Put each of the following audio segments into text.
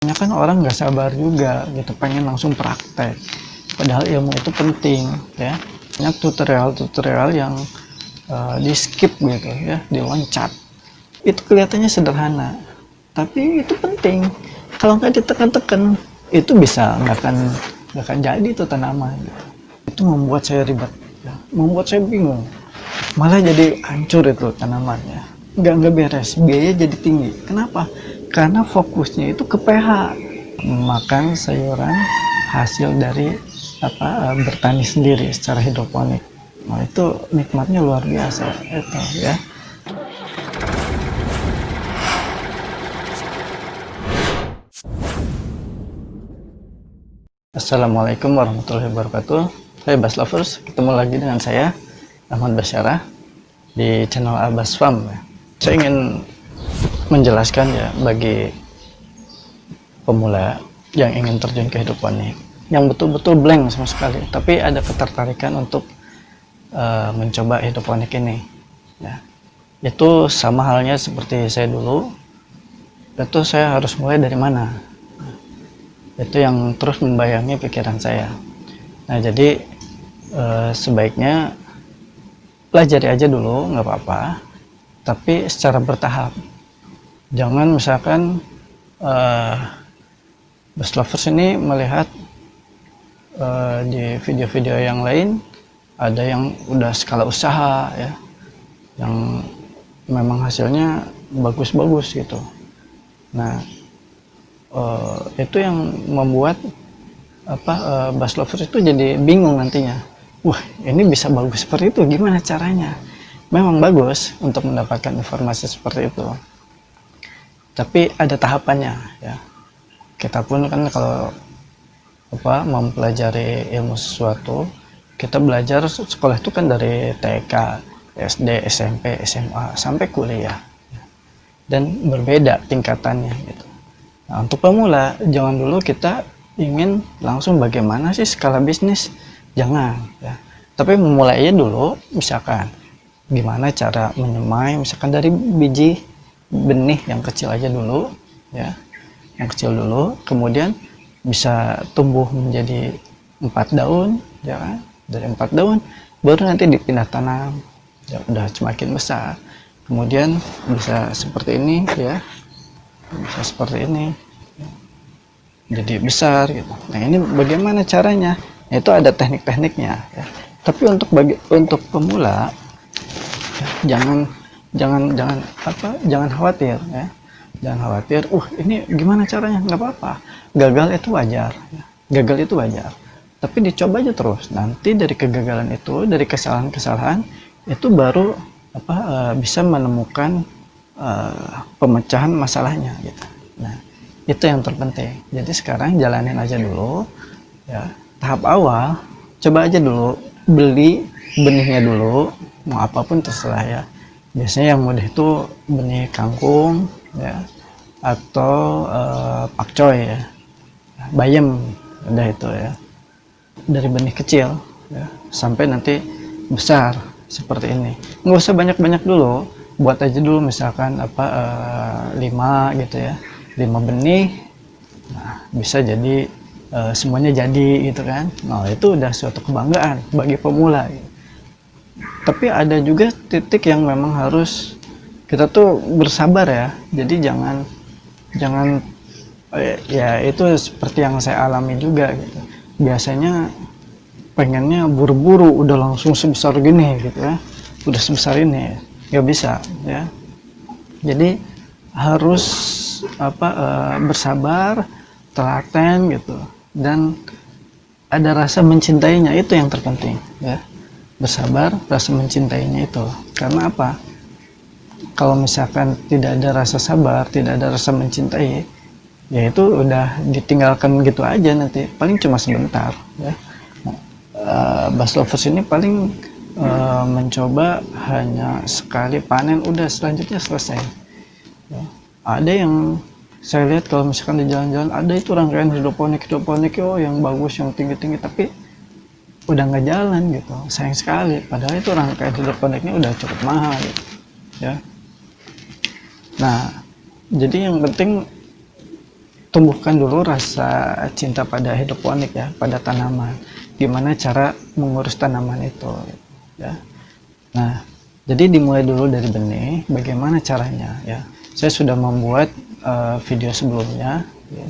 Banyak kan orang nggak sabar juga gitu, pengen langsung praktek. Padahal ilmu itu penting ya. Banyak tutorial-tutorial yang di skip gitu ya, diloncat. Itu kelihatannya sederhana, tapi itu penting. Kalau nggak ditekan-tekan, itu bisa nggak akan jadi itu tanaman. Itu membuat saya ribet, ya. Membuat saya bingung. Malah jadi hancur itu tanamannya. Nggak beres, biaya jadi tinggi. Kenapa? Karena fokusnya itu ke pH. Makan sayuran hasil dari bertani sendiri secara hidroponik. Nah, itu nikmatnya luar biasa itu ya. Assalamualaikum warahmatullahi wabarakatuh. Hai Bas Lovers, ketemu lagi dengan saya Ahmad Basyarah di channel Abbas Farm. Saya ingin menjelaskan ya bagi pemula yang ingin terjun ke hidroponik, yang betul-betul blank sama sekali, tapi ada ketertarikan untuk mencoba hidroponik ini. Ya, itu sama halnya seperti saya dulu. Itu saya harus mulai dari mana? Itu yang terus membayangi pikiran saya. Nah, jadi sebaiknya pelajari aja dulu, nggak apa-apa, tapi secara bertahap. Jangan misalkan Best Lovers ini melihat di video-video yang lain ada yang udah skala usaha ya, yang memang hasilnya bagus-bagus gitu. Nah, itu yang membuat Bas Lovers itu jadi bingung nantinya. Wah, ini bisa bagus seperti itu, gimana caranya? Memang bagus untuk mendapatkan informasi seperti itu, tapi ada tahapannya ya. Kita pun kan kalau mempelajari ilmu sesuatu, kita belajar sekolah itu kan dari TK, SD, SMP, SMA sampai kuliah, dan berbeda tingkatannya gitu. Nah, untuk pemula jangan dulu kita ingin langsung bagaimana sih skala bisnis, jangan ya. Tapi memulai aja dulu, misalkan gimana cara menyemai, misalkan dari biji benih yang kecil aja dulu ya, yang kecil dulu, kemudian bisa tumbuh menjadi 4 daun ya kan? Dari 4 daun baru nanti dipindah tanam ya, udah semakin besar, kemudian bisa seperti ini ya, bisa seperti ini jadi besar gitu. Nah, ini bagaimana caranya? Itu ada teknik-tekniknya ya. Tapi untuk pemula ya, jangan khawatir ya. Jangan khawatir, ini gimana caranya? Nggak apa-apa. Gagal itu wajar ya. Gagal itu wajar. Tapi dicoba aja terus. Nanti dari kegagalan itu, dari kesalahan-kesalahan itu baru bisa menemukan pemecahan masalahnya gitu. Nah, itu yang terpenting. Jadi sekarang jalanin aja dulu ya, tahap awal coba aja dulu, beli benihnya dulu, mau apapun terserah ya. Biasanya yang mudah itu benih kangkung ya, atau pakcoy ya, bayam, udah itu ya, dari benih kecil ya, sampai nanti besar seperti ini. Nggak usah banyak-banyak dulu, buat aja dulu misalkan 5 gitu ya, 5 benih. Nah, bisa jadi semuanya jadi gitu kan. Nah, itu udah suatu kebanggaan bagi pemula gitu. Tapi ada juga titik yang memang harus kita tuh bersabar ya. Jadi jangan ya, itu seperti yang saya alami juga gitu. Biasanya pengennya buru-buru udah langsung sebesar gini gitu ya, udah sebesar ini, nggak bisa ya. Jadi harus bersabar, telaten gitu, dan ada rasa mencintainya, itu yang terpenting ya. Bersabar, rasa mencintainya itu. Karena apa? Kalau misalkan tidak ada rasa sabar, tidak ada rasa mencintai, ya itu udah ditinggalkan gitu aja, nanti paling cuma sebentar ya. Bas Lovers ini paling mencoba hanya sekali panen, udah selanjutnya selesai ya. Ada yang saya lihat kalau misalkan di jalan-jalan ada itu rangkaian hidroponik yang bagus, yang tinggi-tinggi, tapi udah nggak jalan gitu, sayang sekali. Padahal itu rangkaian hidroponiknya udah cukup mahal gitu ya. Nah, jadi yang penting tumbuhkan dulu rasa cinta pada hidroponik ya, pada tanaman. Gimana cara mengurus tanaman itu ya. Nah, jadi dimulai dulu dari benih, bagaimana caranya ya. Saya sudah membuat video sebelumnya ya,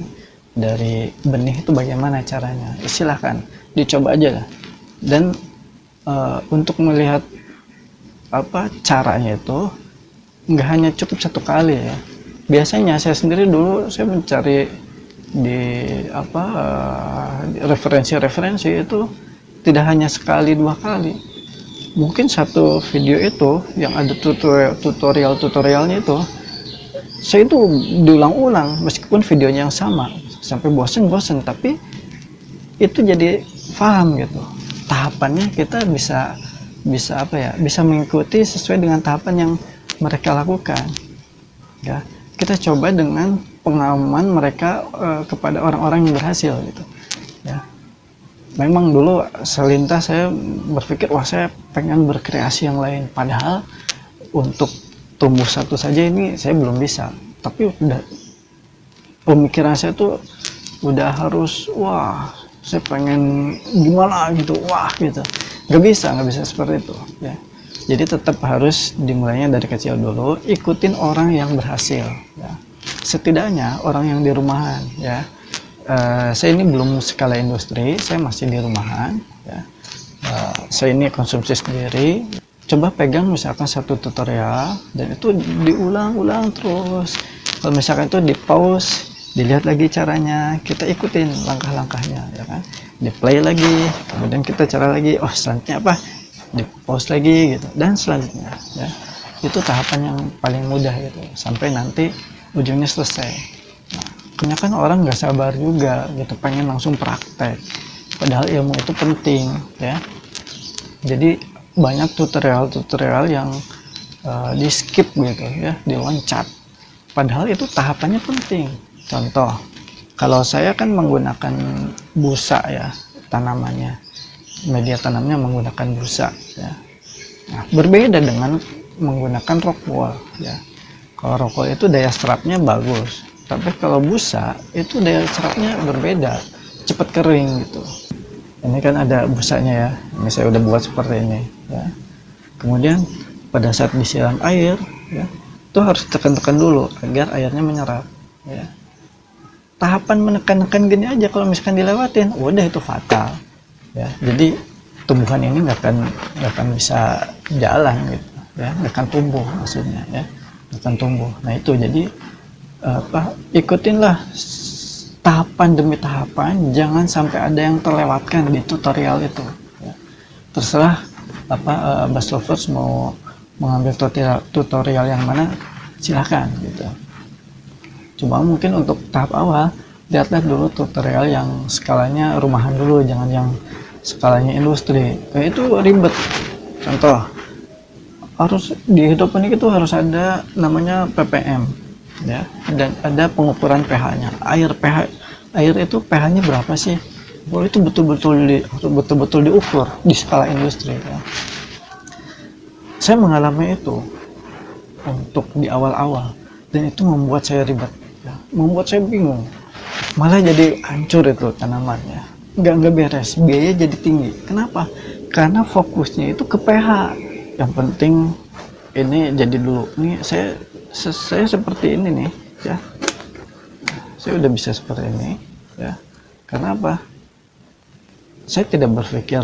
dari benih itu bagaimana caranya. Silahkan dicoba aja lah. Dan untuk melihat caranya itu nggak hanya cukup satu kali ya. Biasanya saya sendiri dulu saya mencari di referensi-referensi itu tidak hanya sekali dua kali, mungkin satu video itu yang ada tutorialnya itu saya itu diulang-ulang meskipun videonya yang sama sampai bosen, tapi itu jadi paham gitu tahapannya. Kita bisa bisa mengikuti sesuai dengan tahapan yang mereka lakukan ya. Kita coba dengan pengalaman mereka kepada orang-orang yang berhasil gitu ya. Memang dulu selintas saya berpikir, wah saya pengen berkreasi yang lain, padahal untuk tumbuh satu saja ini saya belum bisa. Tapi udah pemikiran saya tuh udah harus, wah saya pengen gimana gitu, wah gitu. Nggak bisa seperti itu ya. Jadi tetap harus dimulainya dari kecil dulu, ikutin orang yang berhasil ya. Setidaknya orang yang di rumahan ya. Saya ini belum skala industri, saya masih di rumahan ya. Saya ini konsumsi sendiri. Coba pegang misalkan satu tutorial dan itu diulang-ulang terus. Kalau misalkan itu di pause, dilihat lagi caranya, kita ikutin langkah-langkahnya ya kan. Di play lagi, kemudian kita cara lagi, oh selanjutnya apa, di pause lagi gitu, dan selanjutnya ya. Itu tahapan yang paling mudah gitu sampai nanti ujungnya selesai. Nah, kebanyakan orang nggak sabar juga gitu, pengen langsung praktek, padahal ilmu itu penting ya. Jadi banyak tutorial yang di skip gitu ya, diloncat, padahal itu tahapannya penting. Contoh, kalau saya kan menggunakan busa ya, tanamannya, media tanamnya menggunakan busa ya. Nah, berbeda dengan menggunakan rock wool ya. Kalau rock wool itu daya serapnya bagus, tapi kalau busa itu daya serapnya berbeda, cepat kering gitu. Ini kan ada busanya ya, ini saya udah buat seperti ini ya. Kemudian pada saat disiram air ya, itu harus tekan-tekan dulu agar airnya menyerap ya. Tahapan menekan-nekan gini aja kalau misalkan dilewatin, udah itu fatal ya. Jadi tumbuhan ini nggak akan bisa jalan gitu ya, nggak akan tumbuh maksudnya ya, nggak akan tumbuh. Nah itu jadi ikutinlah tahapan demi tahapan, jangan sampai ada yang terlewatkan di tutorial itu ya. Terserah Bass Lovers mau mengambil tutorial yang mana, silahkan gitu. Cuma mungkin untuk tahap awal lihat dulu tutorial yang skalanya rumahan dulu, jangan yang skalanya industri, kayak itu ribet. Contoh, harus di hidroponik itu harus ada namanya ppm ya, dan ada pengukuran pH-nya. Air itu pH-nya berapa sih? Oh, itu betul-betul diukur di skala industri ya. Saya mengalami itu untuk di awal-awal, dan itu membuat saya ribet ya, membuat saya bingung, malah jadi hancur itu tanamannya, nggak beres, biaya jadi tinggi. Kenapa? Karena fokusnya itu ke pH. Yang penting ini jadi dulu. Nih saya seperti ini nih ya, saya udah bisa seperti ini ya. Karena apa? Saya tidak berpikir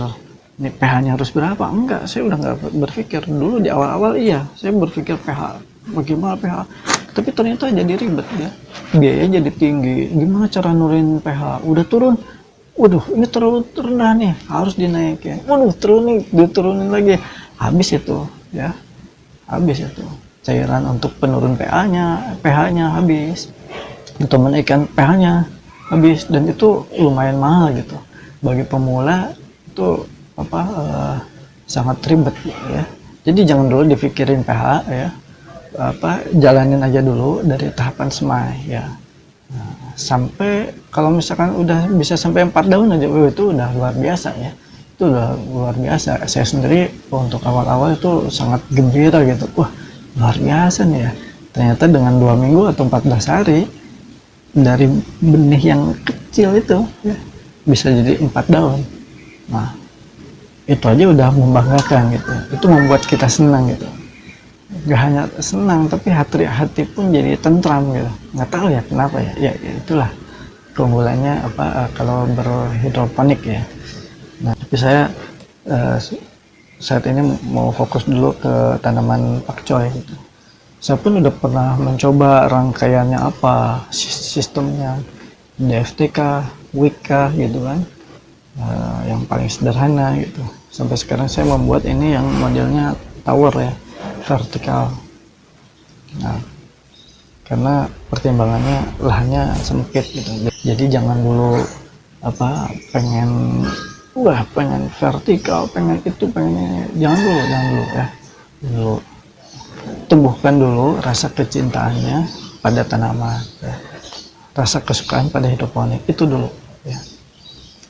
ini pH-nya harus berapa, enggak. Saya udah nggak berpikir. Dulu di awal-awal iya saya berpikir pH, bagaimana pH, tapi ternyata jadi ribet ya, biaya jadi tinggi. Gimana cara nurunin pH? Udah turun, waduh ini terlalu rendah nih, harus dinaikin. Waduh diturunin lagi, habis itu ya, habis itu cairan untuk penurun pH-nya habis, untuk menaikkan pH-nya habis, dan itu lumayan mahal gitu. Bagi pemula itu sangat ribet ya. Jadi jangan dulu dipikirin pH ya, jalanin aja dulu dari tahapan semai ya. Nah, sampai kalau misalkan udah bisa sampai 4 daun aja, itu udah luar biasa ya. Itu udah luar biasa. Saya sendiri untuk awal-awal itu sangat gembira gitu. Wah, luar biasa nih ya. Ternyata dengan 2 minggu atau 14 hari dari benih yang kecil itu ya, bisa jadi 4 daun. Nah, itu aja udah membanggakan gitu. Itu membuat kita senang gitu. Gak hanya senang, tapi hati pun jadi tentram gitu. Nggak tahu ya kenapa ya. Ya itulah keunggulannya kalau berhidroponik ya. Nah, tapi saya saat ini mau fokus dulu ke tanaman pakcoy gitu. Saya pun udah pernah mencoba rangkaiannya apa, sistemnya, DFTK, WIK gitu kan, yang paling sederhana gitu. Sampai sekarang saya membuat ini yang modelnya tower ya, vertikal. Nah, karena pertimbangannya lahannya sempit gitu. Jadi jangan dulu pengen vertikal, pengen itu, pengen ini. Jangan dulu ya. Dulu tumbuhkan dulu rasa kecintaannya pada tanaman ya. Rasa kesukaan pada hidroponik itu dulu ya.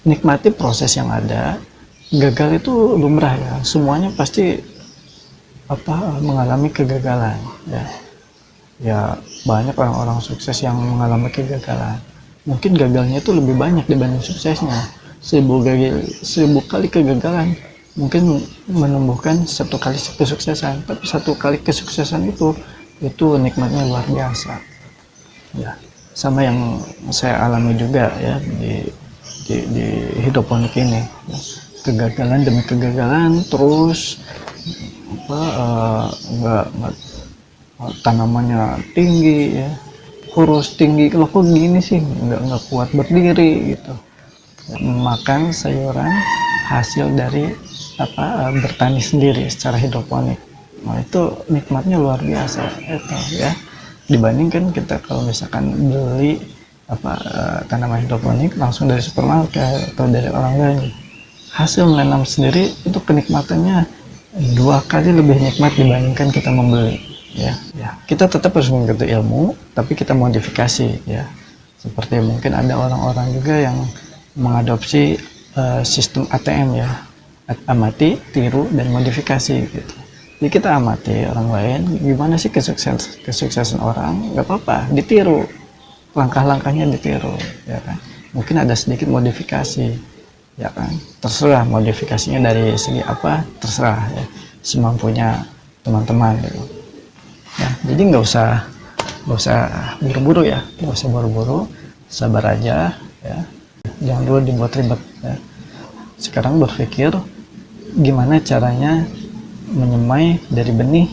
Nikmati proses yang ada. Gagal itu lumrah ya, semuanya pasti mengalami kegagalan ya. Banyak orang-orang sukses yang mengalami kegagalan, mungkin gagalnya itu lebih banyak dibanding suksesnya. 1000 kali kegagalan mungkin menumbuhkan 1 kali kesuksesan, tapi 1 kali kesuksesan itu nikmatnya luar biasa ya. Sama yang saya alami juga ya di hidroponik ini ya. Kegagalan demi kegagalan, terus tanamannya tinggi ya, kurus tinggi, loh kok gini sih, nggak kuat berdiri gitu. Makan sayuran hasil dari bertani sendiri secara hidroponik. Nah, itu nikmatnya luar biasa itu ya, dibandingkan kita kalau misalkan beli tanaman hidroponik langsung dari supermarket atau dari orang lain. Hasil menanam sendiri itu kenikmatannya 2 kali lebih nikmat dibandingkan kita membeli ya. Kita tetap harus mengikuti ilmu, tapi kita modifikasi ya. Seperti mungkin ada orang-orang juga yang mengadopsi sistem ATM ya, amati, tiru, dan modifikasi gitu. Jadi kita amati orang lain, gimana sih kesuksesan orang, nggak apa-apa, ditiru, langkah-langkahnya ditiru ya kan. Mungkin ada sedikit modifikasi ya kan, terserah modifikasinya dari segi apa, terserah ya, semampunya teman-teman gitu ya. Jadi nggak usah buru-buru ya, nggak usah buru-buru, sabar aja ya, jangan dulu dibuat ribet ya. Sekarang berpikir gimana caranya menyemai dari benih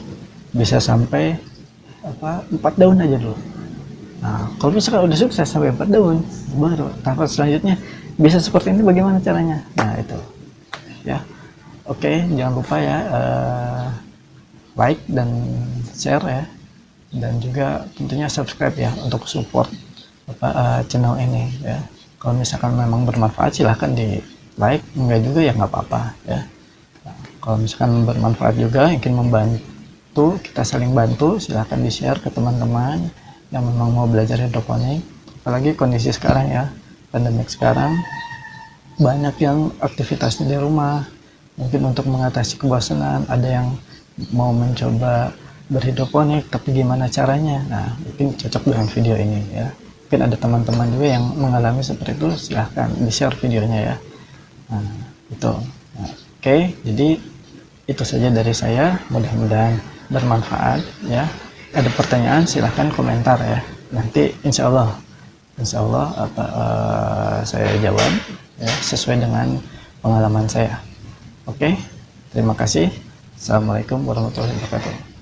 bisa sampai 4 daun aja dulu. Nah, kalau misalkan udah sukses sampai 4 daun, baru tahap selanjutnya bisa seperti ini, bagaimana caranya. Nah itu ya. Oke, jangan lupa ya like dan share ya, dan juga tentunya subscribe ya untuk support channel ini ya. Kalau misalkan memang bermanfaat silahkan di like, enggak juga ya nggak apa-apa ya. Nah, kalau misalkan bermanfaat juga, ingin membantu, kita saling bantu, silahkan di share ke teman-teman yang memang mau belajar hidroponik. Apalagi kondisi sekarang ya, pandemik sekarang, banyak yang aktivitasnya di rumah, mungkin untuk mengatasi kebosanan. Ada yang mau mencoba berhidroponik, tapi gimana caranya. Nah, mungkin cocok dengan video ini ya. Mungkin ada teman-teman juga yang mengalami seperti itu, silahkan di share videonya ya. Nah, itu nah, oke, jadi itu saja dari saya, mudah-mudahan bermanfaat ya. Ada pertanyaan silahkan komentar ya, nanti insya Allah saya jawab ya, sesuai dengan pengalaman saya. Oke, terima kasih. Assalamualaikum warahmatullahi wabarakatuh.